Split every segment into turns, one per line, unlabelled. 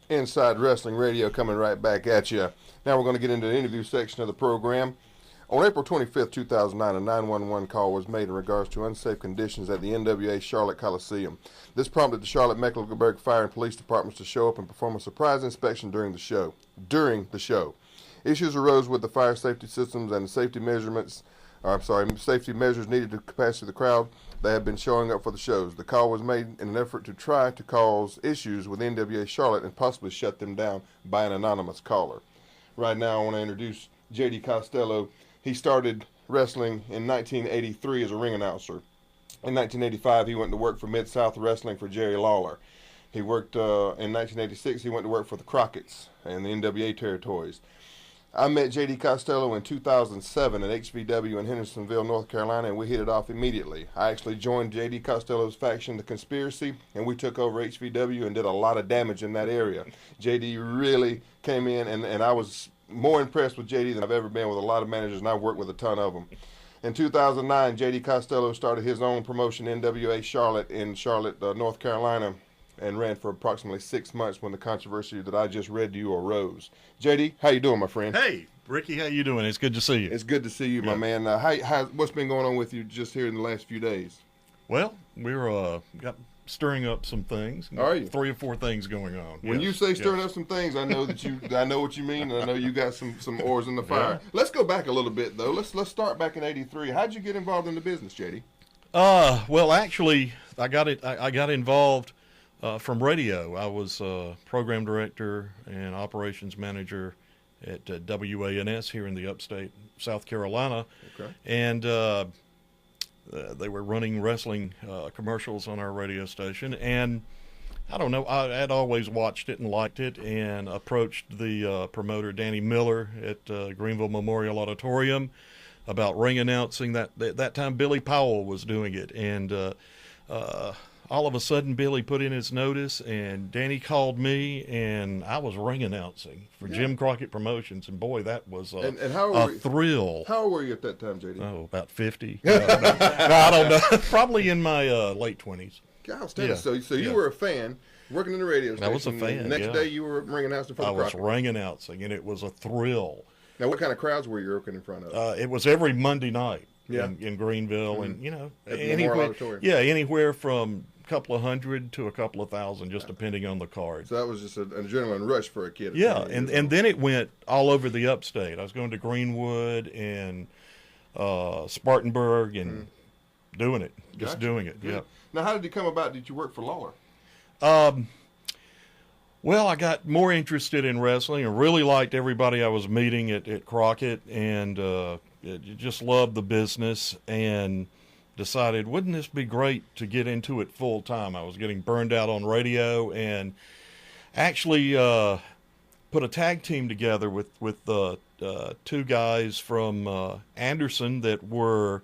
Inside Wrestling Radio coming right back at you. Now we're going to get into the interview section of the program. On April 25th, 2009, a 911 call was made in regards to unsafe conditions at the NWA Charlotte Coliseum. This prompted the Charlotte Mecklenburg Fire and Police Departments to show up and perform a surprise inspection during the show. Issues arose with the fire safety systems and the safety measures needed to capacity the crowd that had been showing up for the shows. The call was made in an effort to try to cause issues with NWA Charlotte and possibly shut them down by an anonymous caller. Right now I want to introduce JD Costello. He started wrestling in 1983 as a ring announcer. In 1985 he went to work for Mid-South Wrestling for Jerry Lawler. He worked in 1986 he went to work for the Crockett's and the NWA territories. I met JD Costello in 2007 at HVW in Hendersonville, North Carolina, and we hit it off immediately. I actually joined JD Costello's faction, The Conspiracy, and we took over HVW and did a lot of damage in that area. JD really came in, and I was more impressed with JD than I've ever been with a lot of managers, and I've worked with a ton of them. In 2009, JD Costello started his own promotion, NWA Charlotte, in Charlotte, North Carolina, and ran for approximately 6 months when the controversy that I just read to you arose. JD, how you doing, my friend?
Hey, Ricky, how you doing? It's good to see you.
It's good to see you, my man. What's been going on with you just here in the last few days?
Well, we're stirring up some things.
Are you?
3 or 4 things going on.
When you say stirring up some things, I know I know what you mean, and I know you got some oars in the fire. Yeah. Let's go back a little bit though. Let's start back in '83. How'd you get involved in the business, JD?
Well, actually, I got involved from radio. I was program director and operations manager at WANS here in the upstate South Carolina.
Okay.
And they were running wrestling commercials on our radio station. And I don't know, I had always watched it and liked it and approached the promoter, Danny Miller, at Greenville Memorial Auditorium about ring announcing. That time Billy Powell was doing it. And all of a sudden, Billy put in his notice, and Danny called me, and I was ring announcing for Jim Crockett Promotions, and boy, that was a thrill.
How old were you at that time, JD?
Oh, about 50. No, I don't know. Probably in my late 20s.
Yeah. So you were a fan, working in the radio station.
I was a fan,
The next day, you were ring announcing for the Crockett.
I was ring announcing, and it was a thrill.
Now, what kind of crowds were you working in front of?
It was every Monday night in Greenville, and, anywhere from couple of hundred to a couple of thousand, just depending on the card.
So that was just an adrenaline rush for a kid.
Yeah, and then it went all over the upstate. I was going to Greenwood and Spartanburg and doing it, doing it.
Good.
Yeah.
Now, how did you come about? Did you work for Lawler?
Well, I got more interested in wrestling. I really liked everybody I was meeting at Crockett, and just loved the business and decided, wouldn't this be great to get into it full time? I was getting burned out on radio, and actually put a tag team together with 2 guys from Anderson that were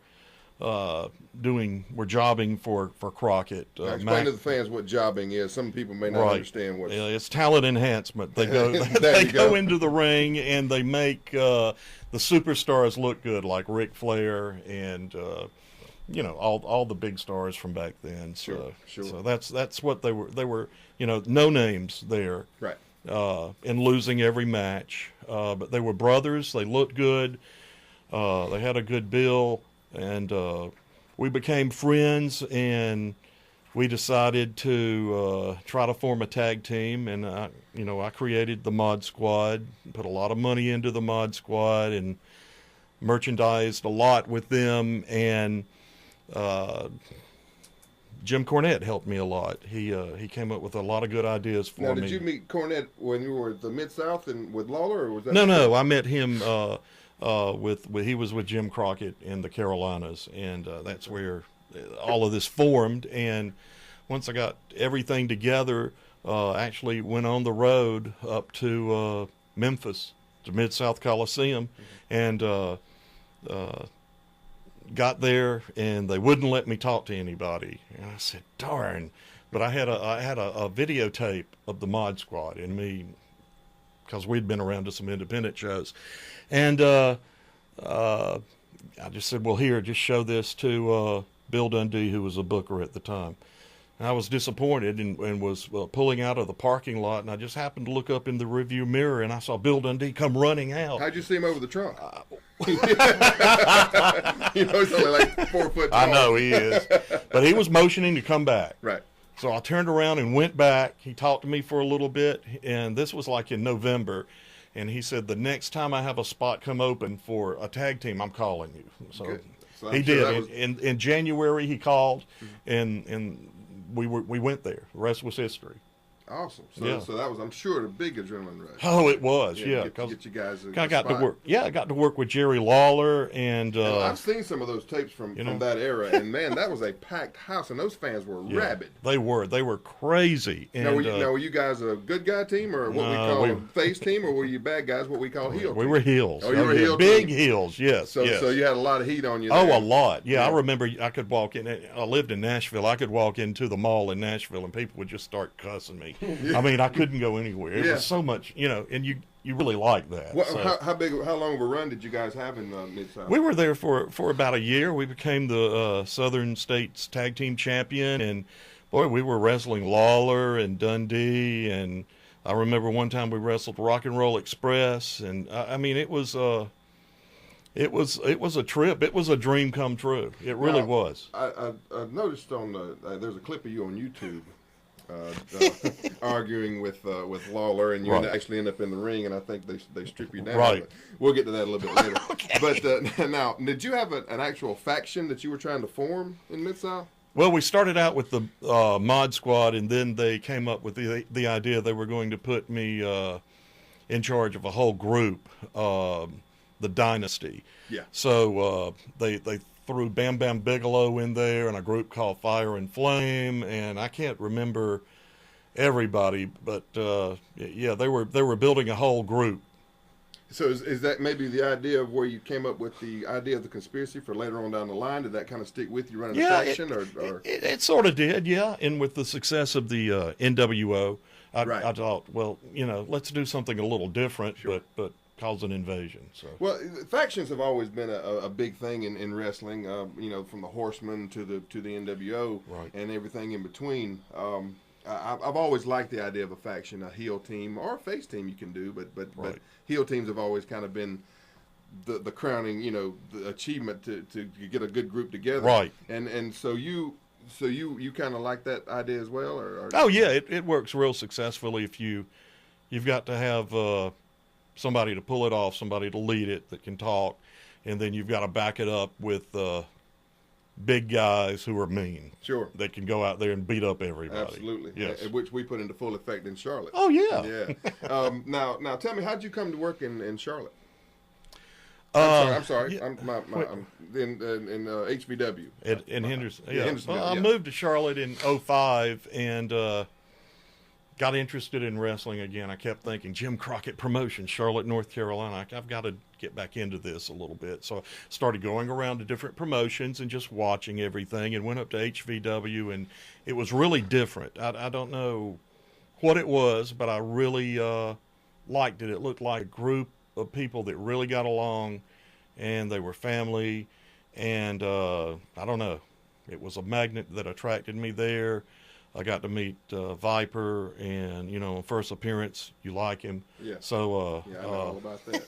jobbing for Crockett.
Now explain to the fans what jobbing is. Some people may not understand what
it's talent enhancement. They go they go into the ring and they make the superstars look good, like Ric Flair and all the big stars from back then. So,
sure.
So that's what they were. They were, no names there.
Right.
And losing every match. But they were brothers. They looked good. They had a good bill, and we became friends. And we decided to try to form a tag team. And I created the Mod Squad. Put a lot of money into the Mod Squad and merchandised a lot with them. And Jim Cornette helped me a lot. He came up with a lot of good ideas for me.
Now, did you meet Cornette when you were at the Mid-South and with Lawler, or was that?
No. I met him he was with Jim Crockett in the Carolinas, and that's where all of this formed. And once I got everything together, actually went on the road up to Memphis, to Mid-South Coliseum, and got there, and they wouldn't let me talk to anybody. And I said, darn. But I had a videotape of the Mod Squad and me, because we'd been around to some independent shows. And I just said, well, here, just show this to Bill Dundee, who was a booker at the time. I was disappointed and was pulling out of the parking lot, and I just happened to look up in the rearview mirror, and I saw Bill Dundee come running out.
How'd you see him over the trunk? He's only like 4 foot tall.
I know he is. But he was motioning to come back.
Right.
So I turned around and went back. He talked to me for a little bit, and this was like in November. And he said, the next time I have a spot come open for a tag team, I'm calling you. So he did. In January, he called, and we went there. The rest was history.
Awesome. So that was, I'm sure, a big adrenaline rush.
Oh, it was. Yeah.
Get you guys.
I got to work. Yeah, I got to work with Jerry Lawler, and
I've seen some of those tapes from that era, and man, that was a packed house, and those fans were rabid.
They were crazy. And,
now, were you guys a good guy team, or what we call a face team, or were you bad guys, what we call heel?
We were heels.
Oh, you were heel
big
team.
heels. Yes.
So you had a lot of heat on you.
Oh,
there.
a lot. Yeah, I remember. I could walk in. I lived in Nashville. I could walk into the mall in Nashville, and people would just start cussing me. I mean, I couldn't go anywhere. It was so much, and you really like that.
Well, so. How long of a run did you guys have in Mid-South?
We were there for about a year. We became the Southern States Tag Team Champion, and boy, we were wrestling Lawler and Dundee, and I remember one time we wrestled Rock and Roll Express, and I mean, it was a trip. It was a dream come true. It really was.
I noticed on there's a clip of you on YouTube. Arguing with Lawler, and you actually end up in the ring, and I think they strip you down.
Right.
We'll get to that a little bit later.
Okay.
But now, did you have an actual faction that you were trying to form in Mid-South?
Well, we started out with the Mod Squad, and then they came up with the idea they were going to put me in charge of a whole group, the Dynasty.
Yeah.
So they threw Bam Bam Bigelow in there and a group called Fire and Flame, and I can't remember everybody, but yeah, they were building a whole group.
So is that maybe the idea of where you came up with the idea of the conspiracy for later on down the line? Did that kind of stick with you running a faction?
It sort of did, yeah. And with the success of the NWO, I thought, well, let's do something a little different, but cause an invasion. So
well, factions have always been a big thing in wrestling. From the Horsemen to the NWO, and everything in between. I've always liked the idea of a faction, a heel team or a face team you can do, but heel teams have always kind of been the crowning, the achievement to get a good group together.
Right.
And so you kind of like that idea as well, or
oh yeah, it works real successfully if you've got to have somebody to pull it off, somebody to lead it that can talk, and then you've got to back it up with big guys who are mean.
Sure.
They can go out there and beat up everybody.
Absolutely.
Yes.
Which we put into full effect in Charlotte.
Oh, yeah.
Yeah. Now tell me, how'd you come to work in Charlotte? I'm sorry.
Yeah.
I'm in HVW.
In Henderson. Yeah.
Hendersonville,
Well, I moved to Charlotte in 2005 and got interested in wrestling again. I kept thinking, Jim Crockett Promotions, Charlotte, North Carolina. I've got to get back into this a little bit. So I started going around to different promotions and just watching everything, and went up to HVW, and it was really different. I don't know what it was, but I really liked it. It looked like a group of people that really got along, and they were family, and I don't know. It was a magnet that attracted me there. I got to meet Viper, and on first appearance, you like him.
Yeah.
So
I know all about that.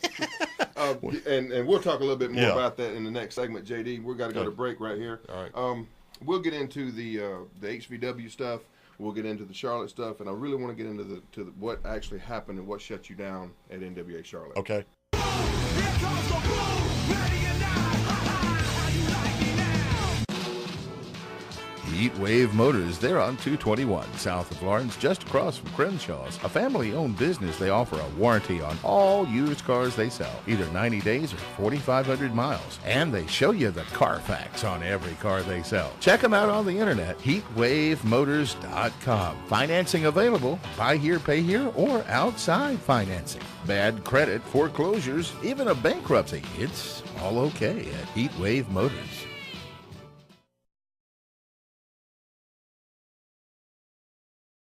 And we'll talk a little bit more about that in the next segment, JD. We've got to go to break right here.
All right.
We'll get into the HVW stuff. We'll get into the Charlotte stuff, and I really want to get into what actually happened and what shut you down at NWA Charlotte.
Okay.
Here comes the boom, ready or not. How you like me now?
Heat Wave Motors, they're on 221 south of Lawrence, just across from Crenshaw's. A family-owned business, they offer a warranty on all used cars they sell, either 90 days or 4,500 miles. And they show you the Carfax on every car they sell. Check them out on the internet, heatwavemotors.com. Financing available, buy here, pay here, or outside financing. Bad credit, foreclosures, even a bankruptcy, it's all okay at Heat Wave Motors.